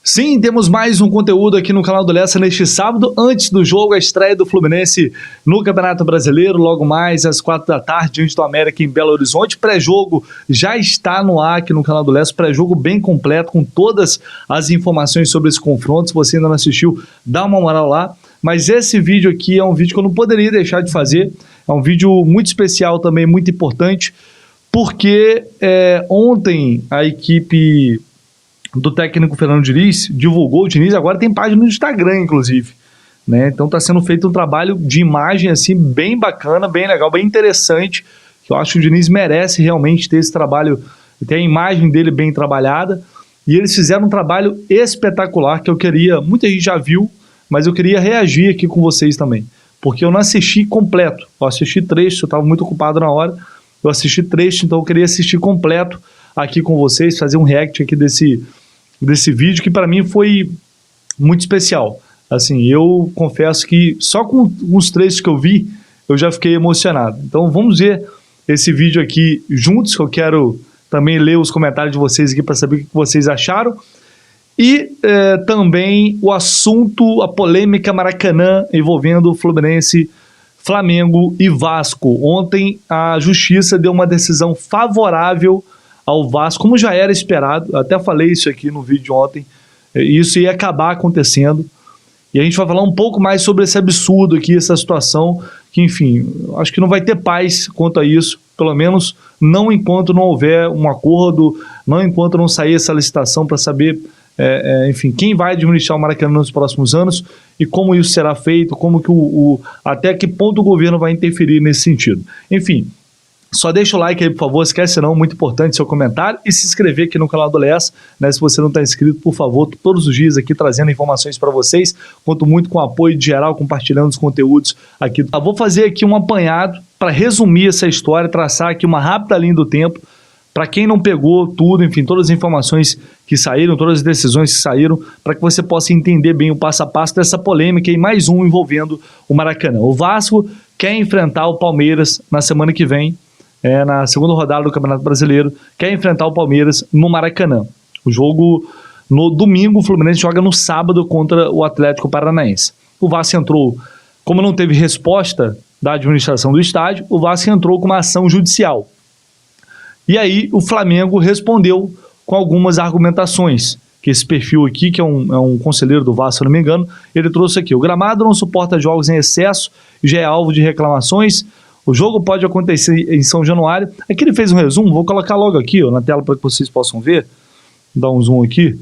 Sim, temos mais um conteúdo aqui no canal do Lessa neste sábado, antes do jogo, a estreia do Fluminense no Campeonato Brasileiro, logo mais às 4 da tarde, diante do América em Belo Horizonte. Pré-jogo já está no ar aqui no canal do Lessa, pré-jogo bem completo, com todas as informações sobre esse confronto. Se você ainda não assistiu, dá uma moral lá. Mas esse vídeo aqui é um vídeo que eu não poderia deixar de fazer, é um vídeo muito especial também, muito importante, porque ontem a equipe do técnico Fernando Diniz divulgou, o Diniz agora tem página no Instagram, inclusive, né? Então está sendo feito um trabalho de imagem assim bem bacana, bem legal, bem interessante, que eu acho que o Diniz merece realmente ter esse trabalho, ter a imagem dele bem trabalhada, e eles fizeram um trabalho espetacular que eu queria, muita gente já viu, mas eu queria reagir aqui com vocês também, porque eu não assisti completo, eu assisti trecho, eu estava muito ocupado na hora, eu assisti trecho, então eu queria assistir completo aqui com vocês, fazer um react aqui desse vídeo, que para mim foi muito especial. Assim, eu confesso que só com os trechos que eu vi, eu já fiquei emocionado. Então vamos ver esse vídeo aqui juntos, que eu quero também ler os comentários de vocês aqui para saber o que vocês acharam. E também o assunto, a polêmica Maracanã envolvendo o Fluminense, Flamengo e Vasco. Ontem a Justiça deu uma decisão favorável ao Vasco, como já era esperado. Até falei isso aqui no vídeo ontem, isso ia acabar acontecendo, e a gente vai falar um pouco mais sobre esse absurdo aqui, essa situação, que enfim, acho que não vai ter paz quanto a isso, pelo menos não enquanto não houver um acordo, não enquanto não sair essa licitação para saber, enfim, quem vai administrar o Maracanã nos próximos anos e como isso será feito, como que até que ponto o governo vai interferir nesse sentido. Enfim, só deixa o like aí, por favor, esquece não, muito importante seu comentário, e se inscrever aqui no canal do Lessa, né, se você não está inscrito, por favor, todos os dias aqui trazendo informações para vocês, conto muito com o apoio de geral, compartilhando os conteúdos aqui. Eu vou fazer aqui um apanhado para resumir essa história, traçar aqui uma rápida linha do tempo, para quem não pegou tudo, enfim, todas as informações que saíram, todas as decisões que saíram, para que você possa entender bem o passo a passo dessa polêmica e mais um envolvendo o Maracanã. O Vasco quer enfrentar o Palmeiras na semana que vem, na segunda rodada do Campeonato Brasileiro, quer enfrentar o Palmeiras no Maracanã. O jogo no domingo, o Fluminense joga no sábado contra o Atlético Paranaense. O Vasco entrou, como não teve resposta da administração do estádio, o Vasco entrou com uma ação judicial. E aí o Flamengo respondeu com algumas argumentações, que esse perfil aqui, que é um conselheiro do Vasco, se não me engano, ele trouxe aqui: o gramado não suporta jogos em excesso e já é alvo de reclamações. O jogo pode acontecer em São Januário. Aqui ele fez um resumo, vou colocar logo aqui na tela para que vocês possam ver. Vou dar um zoom aqui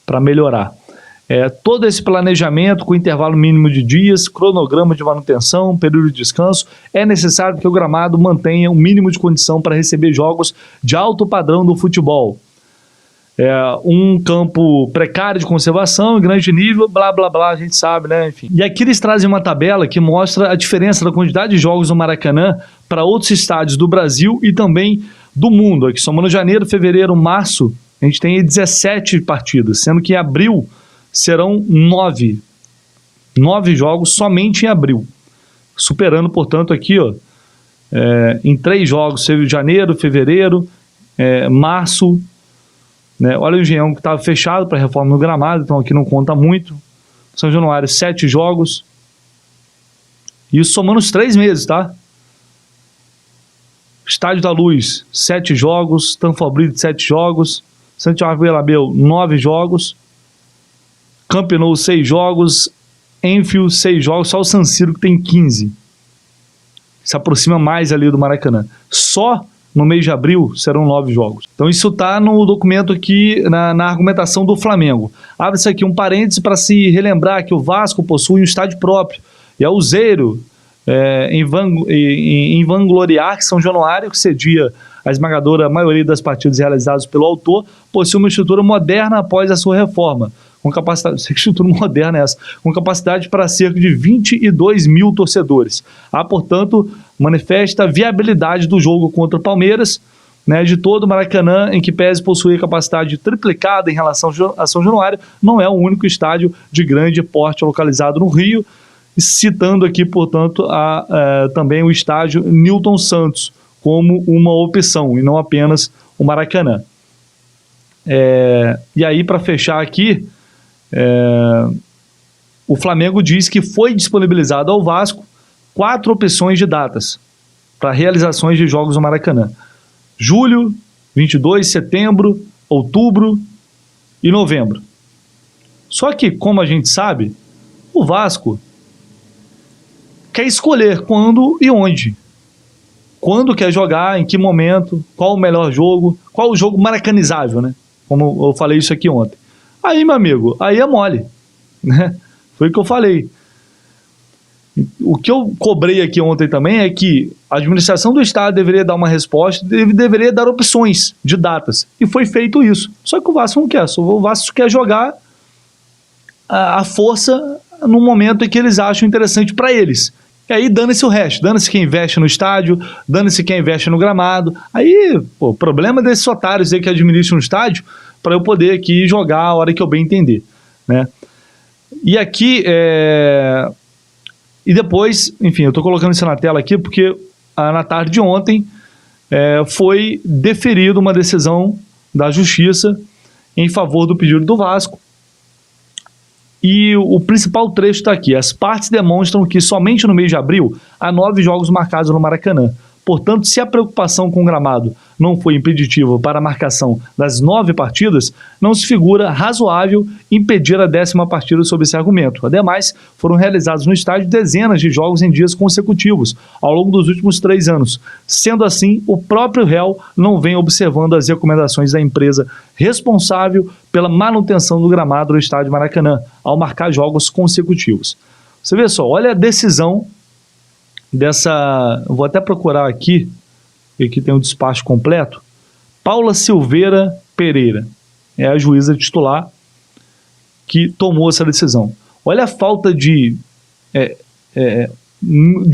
para melhorar. Todo esse planejamento com intervalo mínimo de dias, cronograma de manutenção, período de descanso, é necessário que o gramado mantenha um mínimo de condição para receber jogos de alto padrão do futebol. Um campo precário de conservação, em grande nível, blá blá blá, a gente sabe, né? Enfim. E aqui eles trazem uma tabela que mostra a diferença da quantidade de jogos no Maracanã para outros estádios do Brasil e também do mundo. Aqui somando janeiro, fevereiro, março, a gente tem 17 partidas, sendo que em abril serão 9 jogos somente em abril, superando, portanto, aqui em 3 jogos, janeiro, fevereiro, março, né? Olha o Engenhão que estava fechado para reforma no gramado, então aqui não conta muito. São Januário, 7 jogos. Isso somando os 3 meses, tá? Estádio da Luz, 7 jogos. Stanford Bridge, 7 jogos. Santiago Bernabéu, 9 jogos. Camp Nou, 6 jogos. Enfield, 6 jogos. Só o San Siro que tem 15. Se aproxima mais ali do Maracanã. Só no mês de abril serão 9 jogos. Então isso está no documento aqui, na argumentação do Flamengo. Abre-se aqui um parêntese para se relembrar que o Vasco possui um estádio próprio. E é useiro em vangloriar que São Januário, que cedia a esmagadora maioria das partidas realizadas pelo autor, possui uma estrutura moderna após a sua reforma. Com capacidade, que estrutura moderna é essa? Com capacidade para cerca de 22 mil torcedores. Há, portanto, manifesta a viabilidade do jogo contra o Palmeiras, né, de todo o Maracanã, em que pese possuir capacidade triplicada em relação a São Januário, não é o único estádio de grande porte localizado no Rio, citando aqui, portanto, também o estádio Newton Santos como uma opção, e não apenas o Maracanã. E aí, para fechar aqui, o Flamengo diz que foi disponibilizado ao Vasco 4 opções de datas para realizações de jogos no Maracanã: julho, 22, setembro, outubro e novembro. Só que, como a gente sabe, o Vasco quer escolher quando e onde. Quando quer jogar, em que momento, qual o melhor jogo, qual o jogo maracanizável, né? Como eu falei isso aqui ontem. Aí, meu amigo, aí é mole, né? Foi o que eu falei. O que eu cobrei aqui ontem também é que a administração do Estado deveria dar uma resposta, deveria dar opções de datas. E foi feito isso. Só que o Vasco não quer. O Vasco quer jogar a força no momento em que eles acham interessante para eles. E aí dane-se o resto. Dane-se quem investe no estádio, dane-se quem investe no gramado. Aí, o problema desses otários aí que administram o estádio, para eu poder aqui jogar a hora que eu bem entender, né? E aqui, e depois, enfim, eu estou colocando isso na tela aqui porque na tarde de ontem foi deferida uma decisão da Justiça em favor do pedido do Vasco. E o principal trecho está aqui. As partes demonstram que somente no mês de abril há 9 jogos marcados no Maracanã. Portanto, se a preocupação com o gramado não foi impeditiva para a marcação das 9 partidas, não se figura razoável impedir a 10ª partida sob esse argumento. Ademais, foram realizados no estádio dezenas de jogos em dias consecutivos ao longo dos últimos 3 anos. Sendo assim, o próprio réu não vem observando as recomendações da empresa responsável pela manutenção do gramado do estádio Maracanã, ao marcar jogos consecutivos. Você vê só, olha a decisão dessa, vou até procurar aqui tem um despacho completo. Paula Silveira Pereira é a juíza titular que tomou essa decisão. Olha a falta de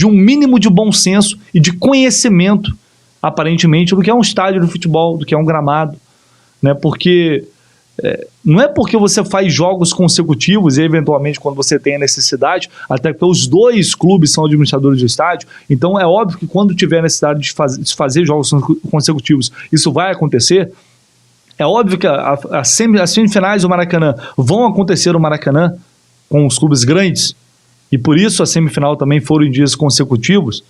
um mínimo de bom senso e de conhecimento, aparentemente, do que é um estádio de futebol, do que é um gramado, né? Porque não é porque você faz jogos consecutivos e eventualmente quando você tem a necessidade, até porque os 2 clubes são administradores do estádio, então é óbvio que quando tiver necessidade de fazer jogos consecutivos, isso vai acontecer. É óbvio que as semifinais do Maracanã vão acontecer no Maracanã com os clubes grandes, e por isso a semifinal também foram em dias consecutivos.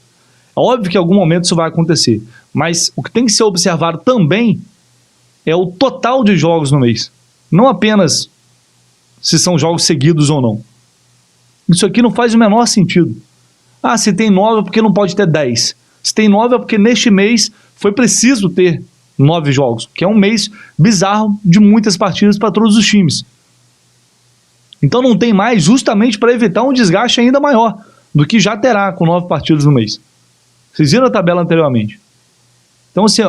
É óbvio que em algum momento isso vai acontecer, mas o que tem que ser observado também é o total de jogos no mês. Não apenas se são jogos seguidos ou não. Isso aqui não faz o menor sentido. Se tem 9 é porque não pode ter 10. Se tem 9 é porque neste mês foi preciso ter 9 jogos, que é um mês bizarro de muitas partidas para todos os times. Então não tem mais, justamente para evitar um desgaste ainda maior do que já terá com 9 partidas no mês. Vocês viram a tabela anteriormente. Então assim,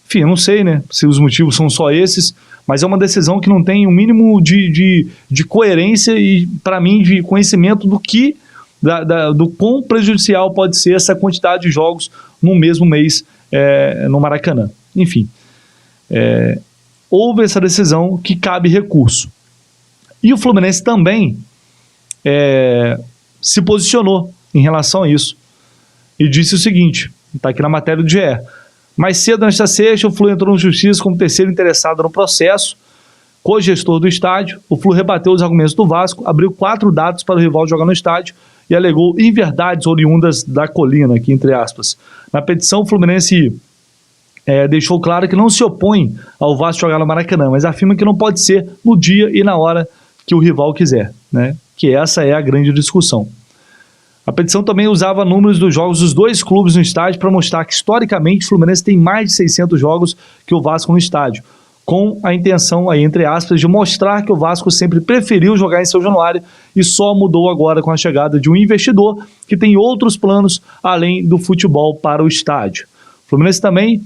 enfim, eu não sei, né, se os motivos são só esses, mas é uma decisão que não tem o mínimo de coerência e, para mim, de conhecimento do quão prejudicial pode ser essa quantidade de jogos no mesmo mês no Maracanã. Enfim, houve essa decisão que cabe recurso. E o Fluminense também se posicionou em relação a isso e disse o seguinte, está aqui na matéria do GE. Mais cedo, nesta sexta, o Flu entrou na Justiça como terceiro interessado no processo. Co-gestor do estádio, o Flu rebateu os argumentos do Vasco, abriu 4 datas para o rival jogar no estádio e alegou inverdades oriundas da colina, aqui entre aspas. Na petição, o Fluminense deixou claro que não se opõe ao Vasco jogar no Maracanã, mas afirma que não pode ser no dia e na hora que o rival quiser, né? Que essa é a grande discussão. A petição também usava números dos jogos dos 2 clubes no estádio para mostrar que, historicamente, o Fluminense tem mais de 600 jogos que o Vasco no estádio, com a intenção, aí, entre aspas, de mostrar que o Vasco sempre preferiu jogar em São Januário e só mudou agora com a chegada de um investidor que tem outros planos além do futebol para o estádio. O Fluminense também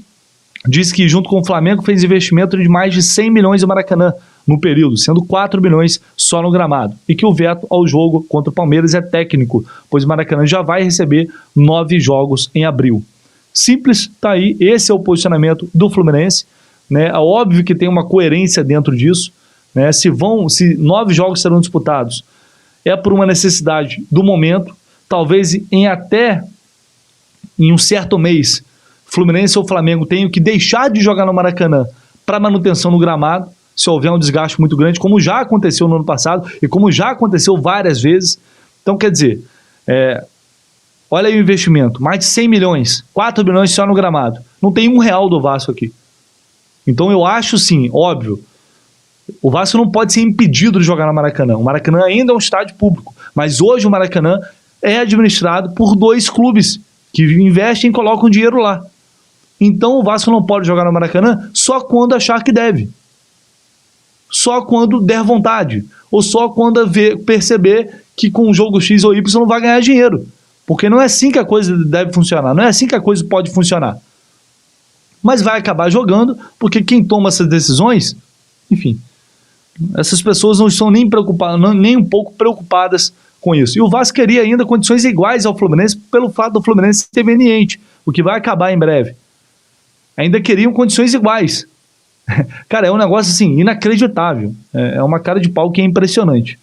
diz que, junto com o Flamengo, fez investimento de mais de 100 milhões em Maracanã no período, sendo 4 milhões só no gramado, e que o veto ao jogo contra o Palmeiras é técnico, pois o Maracanã já vai receber 9 jogos em abril. Simples, tá aí, esse é o posicionamento do Fluminense, né? É óbvio que tem uma coerência dentro disso, né? Se 9 jogos serão disputados, é por uma necessidade do momento, talvez em um certo mês, Fluminense ou Flamengo tenham que deixar de jogar no Maracanã para manutenção no gramado, se houver um desgaste muito grande, como já aconteceu no ano passado e como já aconteceu várias vezes. Então, quer dizer, olha aí o investimento, mais de 100 milhões, 4 milhões só no gramado. Não tem R$1 do Vasco aqui. Então eu acho sim, óbvio, o Vasco não pode ser impedido de jogar no Maracanã. O Maracanã ainda é um estádio público, mas hoje o Maracanã é administrado por 2 clubes que investem e colocam dinheiro lá. Então o Vasco não pode jogar no Maracanã só quando achar que deve. Só quando der vontade. Ou só quando perceber que com o jogo X ou Y não vai ganhar dinheiro. Porque não é assim que a coisa deve funcionar. Não é assim que a coisa pode funcionar. Mas vai acabar jogando, porque quem toma essas decisões, enfim, essas pessoas não estão nem preocupadas, nem um pouco preocupadas com isso. E o Vasco queria ainda condições iguais ao Fluminense, pelo fato do Fluminense ser conveniente, o que vai acabar em breve. Ainda queriam condições iguais. Cara, é um negócio assim, inacreditável. É uma cara de pau que é impressionante.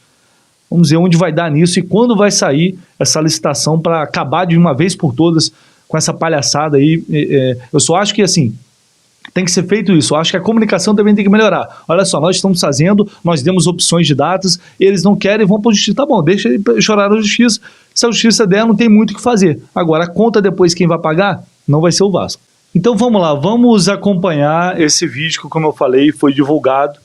Vamos ver onde vai dar nisso e quando vai sair essa licitação para acabar de uma vez por todas com essa palhaçada aí. Eu só acho que assim, tem que ser feito isso. Eu acho que a comunicação também tem que melhorar. Olha só, nós estamos fazendo, nós demos opções de datas, eles não querem, vão para a justiça. Tá bom, deixa ele chorar na justiça. Se a justiça der, não tem muito o que fazer. Agora, a conta depois quem vai pagar não vai ser o Vasco. Então vamos lá, vamos acompanhar esse vídeo que, como eu falei, foi divulgado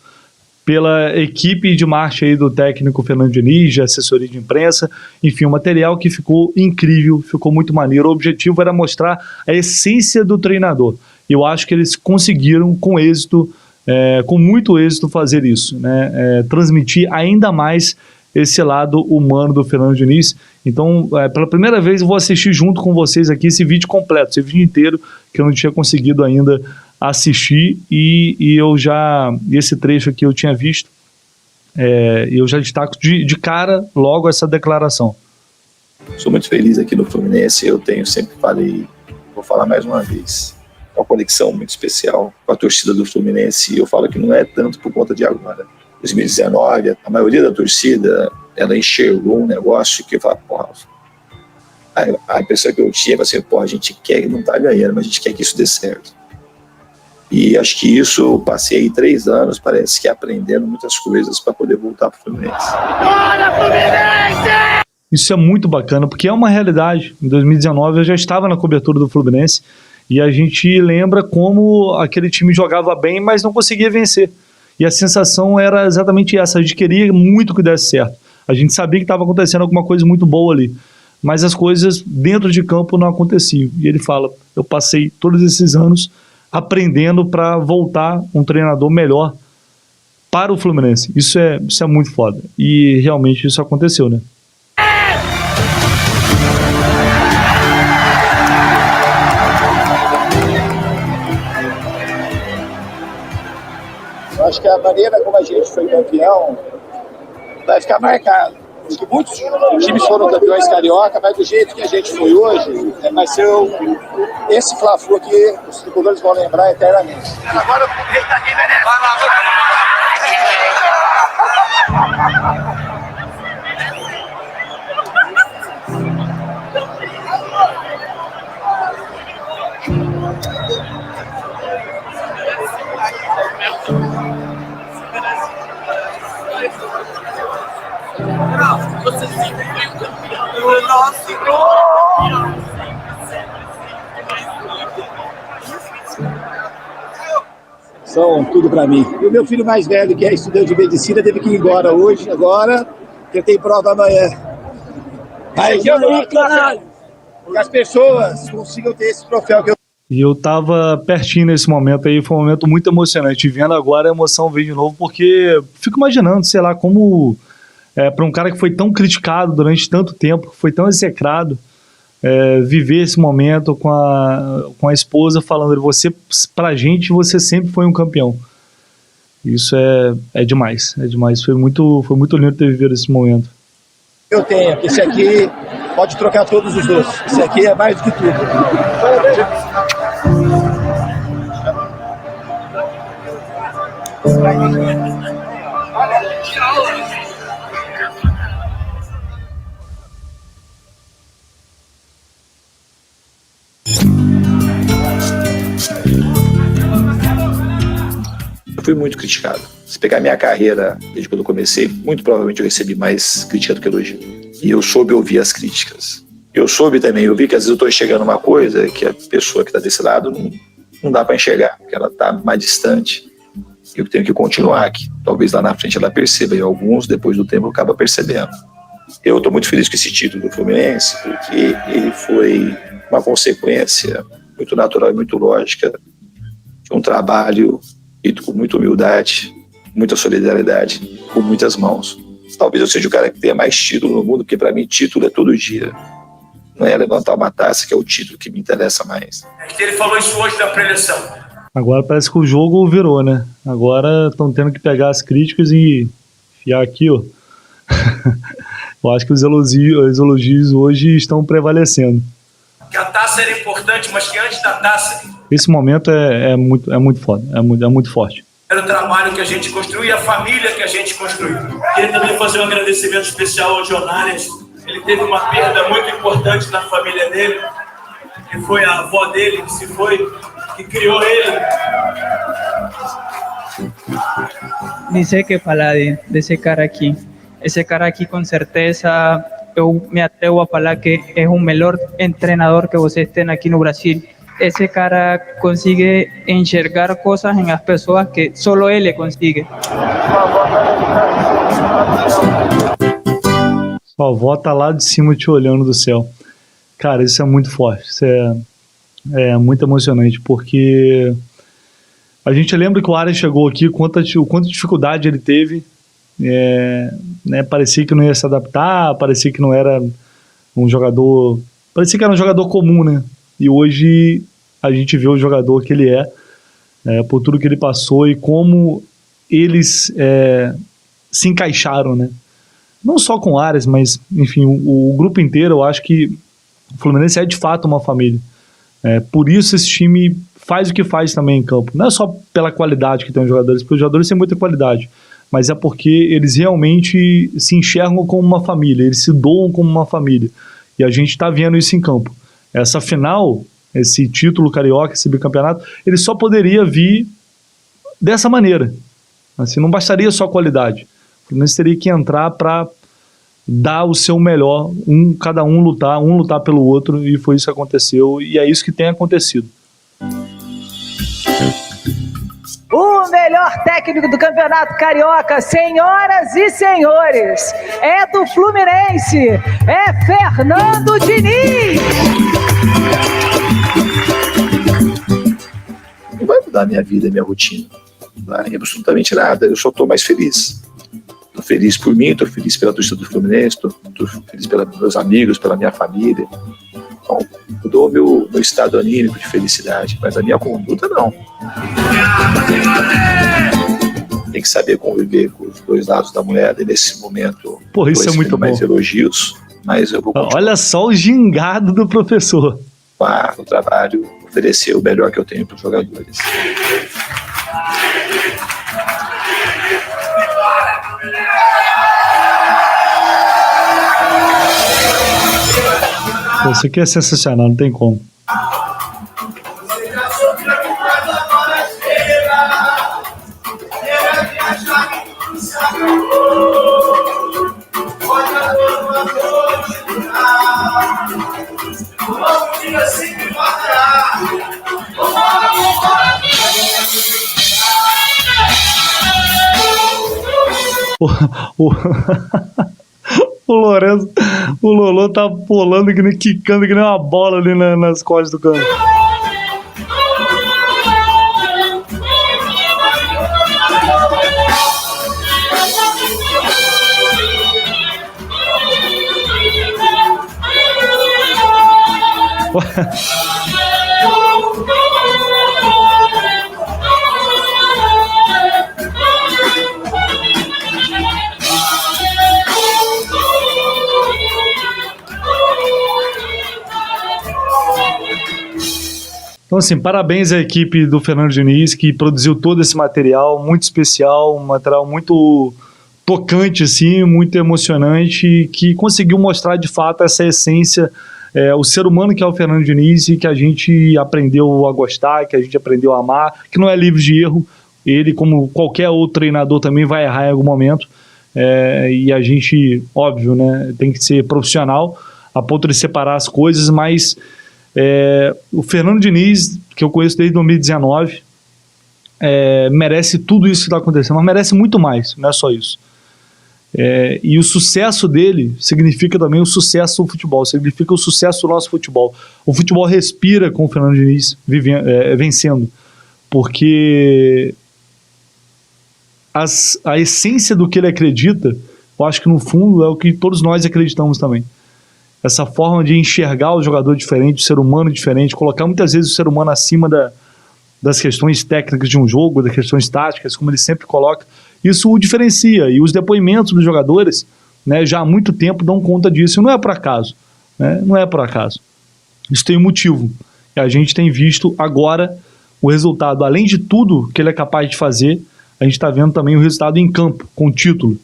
pela equipe de marketing aí do técnico Fernando Diniz, de assessoria de imprensa, enfim, um material que ficou incrível, ficou muito maneiro. O objetivo era mostrar a essência do treinador. Eu acho que eles conseguiram com êxito, com muito êxito fazer isso, né? Transmitir ainda mais esse lado humano do Fernando Diniz. Então, pela primeira vez eu vou assistir junto com vocês aqui esse vídeo completo, esse vídeo inteiro que eu não tinha conseguido ainda assistir e esse trecho aqui eu tinha visto, eu já destaco de cara logo essa declaração. Sou muito feliz aqui no Fluminense, sempre falei, vou falar mais uma vez, uma conexão muito especial com a torcida do Fluminense, e eu falo que não é tanto por conta de agora. 2019, a maioria da torcida, ela enxergou um negócio que eu falava, porra, a impressão que eu tinha, assim, porra, a gente quer, não tá ganhando, mas a gente quer que isso dê certo. E acho que isso, eu passei aí 3 anos, parece que aprendendo muitas coisas para poder voltar pro Fluminense. Bora, Fluminense! Isso é muito bacana, porque é uma realidade. Em 2019 eu já estava na cobertura do Fluminense e a gente lembra como aquele time jogava bem, mas não conseguia vencer. E a sensação era exatamente essa, a gente queria muito que desse certo. A gente sabia que estava acontecendo alguma coisa muito boa ali, mas as coisas dentro de campo não aconteciam. E ele fala, eu passei todos esses anos aprendendo para voltar um treinador melhor para o Fluminense. Isso é muito foda. E realmente isso aconteceu, né? Eu acho que a maneira como a gente foi campeão vai ficar marcado. Acho que muitos times foram campeões carioca, mas do jeito que a gente foi hoje, vai ser esse Fla-Flu que os tricolores vão lembrar eternamente. Agora o rei tá aqui, Veneza. Vai lá, vai lá. Você sempre foi o campeão do nosso gol! São tudo pra mim. E o meu filho mais velho, que é estudante de medicina, teve que ir embora hoje, agora, porque tem prova amanhã. Aí que eu não, caralho! Que as pessoas consigam ter esse troféu que eu... E eu tava pertinho nesse momento aí, foi um momento muito emocionante. Vendo agora a emoção veio de novo, porque fico imaginando, sei lá, como para um cara que foi tão criticado durante tanto tempo, que foi tão execrado, viver esse momento com a esposa falando, você, pra gente, você sempre foi um campeão. Isso é demais, Foi muito lindo ter vivido esse momento. Eu tenho, esse aqui pode trocar todos os dois. Esse aqui é mais do que tudo. fui muito criticado. Se pegar minha carreira, desde quando eu comecei, muito provavelmente eu recebi mais crítica do que elogio. E eu soube ouvir as críticas. Eu soube também ouvir que às vezes eu estou enxergando uma coisa que a pessoa que está desse lado não dá para enxergar, porque ela está mais distante. Eu tenho que continuar aqui. Talvez lá na frente ela perceba, e alguns, depois do tempo, acaba percebendo. Eu estou muito feliz com esse título do Fluminense, porque ele foi uma consequência muito natural e muito lógica de um trabalho feito com muita humildade, muita solidariedade, com muitas mãos. Talvez eu seja o cara que tenha mais título no mundo, porque para mim título é todo dia. Não é levantar uma taça que é o título que me interessa mais. Ele falou isso hoje da preleção. Agora parece que o jogo virou, né? Agora estão tendo que pegar as críticas e enfiar aqui, ó. Eu acho que os elogios hoje estão prevalecendo. Que a taça era importante, mas que antes da taça... Esse momento é muito foda, é muito forte. Era o trabalho que a gente construiu e a família que a gente construiu. Queria também fazer um agradecimento especial ao Jonárias. Ele teve uma perda muito importante na família dele, que foi a avó dele, que se foi, que criou ele. Dice que falar desse cara aqui. Esse cara aqui, com certeza, eu me atrevo a falar que é o melhor treinador que vocês têm aqui no Brasil. Esse cara consegue enxergar coisas em as pessoas que só ele consegue. Sua avó tá lá de cima te olhando do céu. Cara, isso é muito forte, isso é muito emocionante, porque a gente lembra que o Arias chegou aqui, quanta dificuldade ele teve, né, parecia que não ia se adaptar, parecia que não era um jogador, parecia que era um jogador comum, né? E hoje a gente vê o jogador que ele por tudo que ele passou e como eles se encaixaram, né? Não só com o Arias, mas, enfim, o grupo inteiro. Eu acho que o Fluminense é de fato uma família. Por isso esse time faz o que faz também em campo. Não é só pela qualidade que tem os jogadores, porque os jogadores têm muita qualidade, mas é porque eles realmente se enxergam como uma família, eles se doam como uma família. E a gente está vendo isso em campo. Essa final, esse título carioca, esse bicampeonato, ele só poderia vir dessa maneira. Assim, não bastaria só qualidade. O Fluminense teria que entrar para dar o seu melhor, cada um lutar pelo outro, e foi isso que aconteceu, e é isso que tem acontecido. O melhor técnico do Campeonato Carioca, senhoras e senhores, é do Fluminense, é Fernando Diniz! Não vai mudar minha vida, minha rotina. Não vai absolutamente nada, eu só estou mais feliz. Estou feliz por mim, estou feliz pela torcida do Fluminense, estou feliz pelos meus amigos, pela minha família. Então, mudou meu estado anímico de felicidade, mas a minha conduta não. Tem que saber conviver com os dois lados da moeda, e nesse momento. Pô, isso é muito bom. Mais elogios, mas eu vou continuar. Olha só o gingado do professor. No trabalho, oferecer o melhor que eu tenho para os jogadores. Isso aqui é sensacional, não tem como. O Lourenço, o Lolo tá pulando, quicando que nem uma bola ali nas costas do campo. Então, assim, parabéns à equipe do Fernando Diniz, que produziu todo esse material muito especial, um material muito tocante, assim, muito emocionante, que conseguiu mostrar de fato essa essência, o ser humano que é o Fernando Diniz, e que a gente aprendeu a gostar, que a gente aprendeu a amar, que não é livre de erro. Ele, como qualquer outro treinador, também vai errar em algum momento. E a gente, óbvio, né, tem que ser profissional a ponto de separar as coisas, mas o Fernando Diniz, que eu conheço desde 2019, merece tudo isso que está acontecendo, mas merece muito mais, não é só isso. E o sucesso dele significa também o sucesso do futebol, significa o sucesso do nosso futebol. O futebol respira com o Fernando Diniz vencendo, porque a essência do que ele acredita, eu acho que no fundo é o que todos nós acreditamos também. Essa forma de enxergar o jogador diferente, o ser humano diferente, colocar muitas vezes o ser humano acima das questões técnicas de um jogo, das questões táticas, como ele sempre coloca, isso o diferencia. E os depoimentos dos jogadores, né, já há muito tempo dão conta disso. E não é por acaso, né? Não é por acaso. Isso tem um motivo. E a gente tem visto agora o resultado. Além de tudo que ele é capaz de fazer, a gente está vendo também o resultado em campo, com título.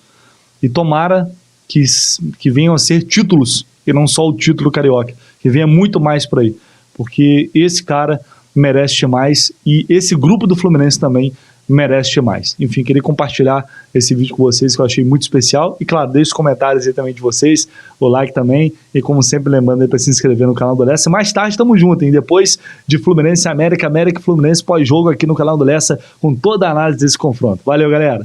E tomara que venham a ser títulos, e não só o título carioca, que venha muito mais por aí. Porque esse cara merece mais, e esse grupo do Fluminense também merece mais. Enfim, queria compartilhar esse vídeo com vocês, que eu achei muito especial. E claro, deixe os comentários aí também de vocês, o like também, e como sempre lembrando aí para se inscrever no canal do Lessa. Mais tarde tamo junto, hein? Depois de Fluminense e América, América e Fluminense pós-jogo aqui no canal do Lessa, com toda a análise desse confronto. Valeu, galera!